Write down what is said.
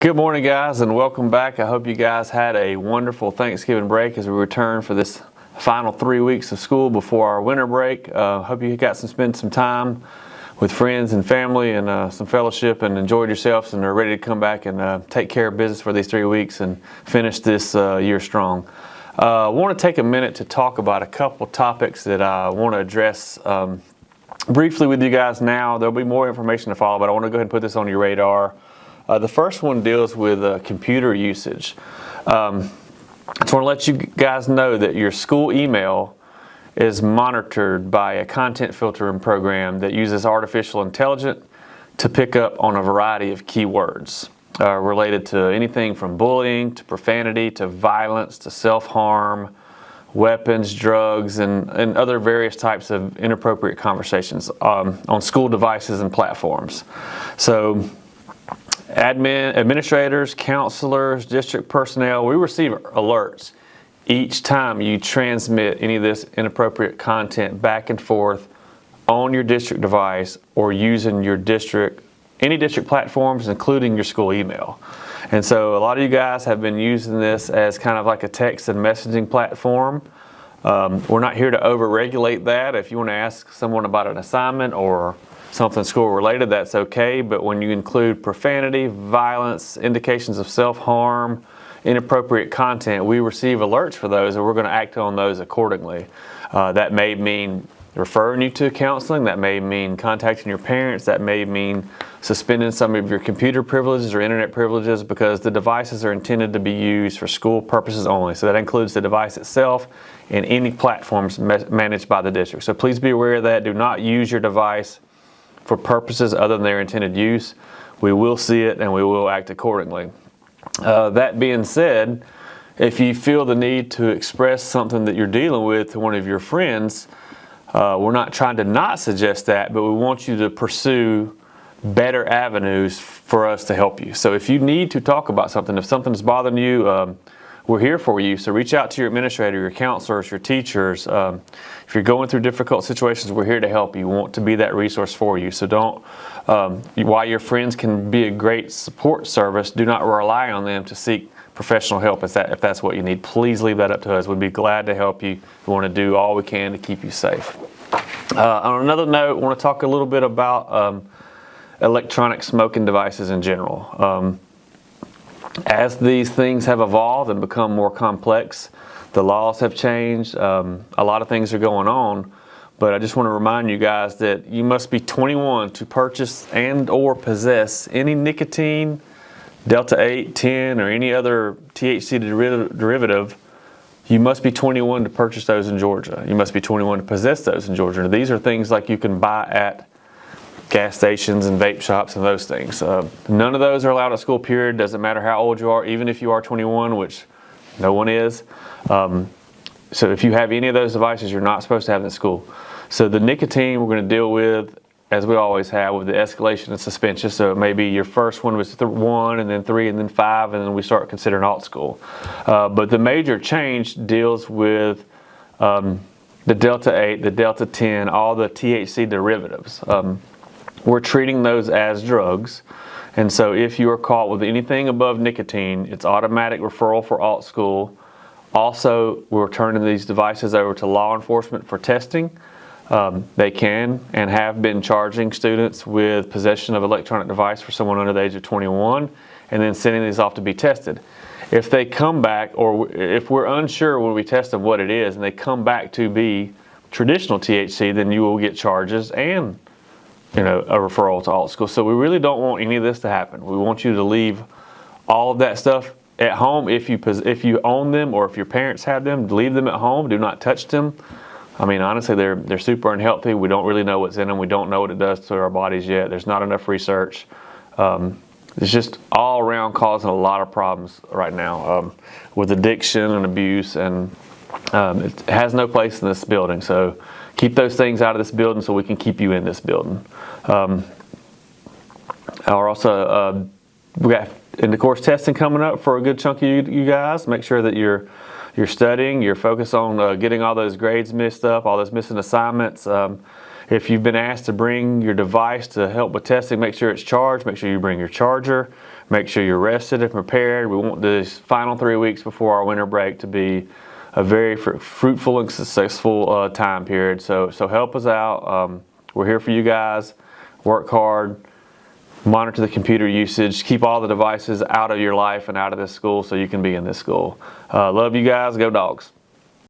Good morning, guys, and welcome back. I hope you guys had a wonderful Thanksgiving break as we return for this final 3 weeks of school before our winter break. Hope you got spend some time with friends and family and some fellowship and enjoyed yourselves and are ready to come back and take care of business for these 3 weeks and finish this year strong. I want to take a minute to talk about a couple topics that I want to address briefly with you guys now. There'll be more information to follow, but I want to go ahead and put this on your radar. The first one deals with computer usage. I just want to let you guys know that your school email is monitored by a content filtering program that uses artificial intelligence to pick up on a variety of keywords related to anything from bullying to profanity to violence to self-harm, weapons, drugs, and other various types of inappropriate conversations on school devices and platforms. So administrators, counselors, district personnel, we receive alerts each time you transmit any of this inappropriate content back and forth on your district device or using any district platforms, including your school email. And so a lot of you guys have been using this as kind of like a text and messaging platform. We're not here to over-regulate that. If you want to ask someone about an assignment or something school related, that's okay, but when you include profanity, violence, indications of self-harm, inappropriate content, we receive alerts for those and we're going to act on those accordingly. That may mean referring you to counseling, that may mean contacting your parents, that may mean suspending some of your computer privileges or internet privileges, because the devices are intended to be used for school purposes only. So that includes the device itself and any platforms managed by the district. So please be aware of that. Do not use your device for purposes other than their intended use. We will see it and we will act accordingly. That being said, if you feel the need to express something that you're dealing with to one of your friends, we're not trying to not suggest that, but we want you to pursue better avenues for us to help you. So if you need to talk about something, if something's bothering you, we're here for you. So reach out to your administrator, your counselors, your teachers. If you're going through difficult situations, we're here to help you. We want to be that resource for you. So don't, while your friends can be a great support service, do not rely on them to seek professional help if that's what you need. Please leave that up to us. We'd be glad to help you. We want to do all we can to keep you safe. On another note, I want to talk a little bit about electronic smoking devices in general. As these things have evolved and become more complex, the laws have changed, a lot of things are going on, but I just want to remind you guys that you must be 21 to purchase and or possess any nicotine, Delta-8, 10, or any other THC derivative. You must be 21 to purchase those in Georgia. You must be 21 to possess those in Georgia. These are things like you can buy at gas stations and vape shops and those things. None of those are allowed at school, period. Doesn't matter how old you are, even if you are 21, which no one is. So if you have any of those devices, you're not supposed to have them at school. So the nicotine we're going to deal with, as we always have, with the escalation and suspension. So it may be your first one was 1 and then 3 and then 5, and then we start considering alt school. But the major change deals with the Delta-8, the Delta-10, all the THC derivatives. We're treating those as drugs, and so if you are caught with anything above nicotine, it's automatic referral for alt school. Also, we're turning these devices over to law enforcement for testing. They can and have been charging students with possession of electronic device for someone under the age of 21 and then sending these off to be tested. If they come back, or if we're unsure when we test them what it is, and they come back to be traditional THC, then you will get charges and a referral to alt school. So we really don't want any of this to happen. We want you to leave all of that stuff at home. If you own them or if your parents have them, leave them at home. Do not touch them. I mean, honestly, they're super unhealthy. We don't really know what's in them. We don't know what it does to our bodies yet. There's not enough research. It's just all around causing a lot of problems right now with addiction and abuse, and it has no place in this building. So keep those things out of this building so we can keep you in this building. We got in the course testing coming up for a good chunk of you guys. Make sure that you're studying, you're focused on getting all those grades missed up, all those missing assignments. If you've been asked to bring your device to help with testing, make sure it's charged. Make sure you bring your charger. Make sure you're rested and prepared. We want these final 3 weeks before our winter break to be a very fruitful and successful time period. So help us out. We're here for you guys. Work hard. Monitor the computer usage. Keep all the devices out of your life and out of this school so you can be in this school. Love you guys. Go Dogs.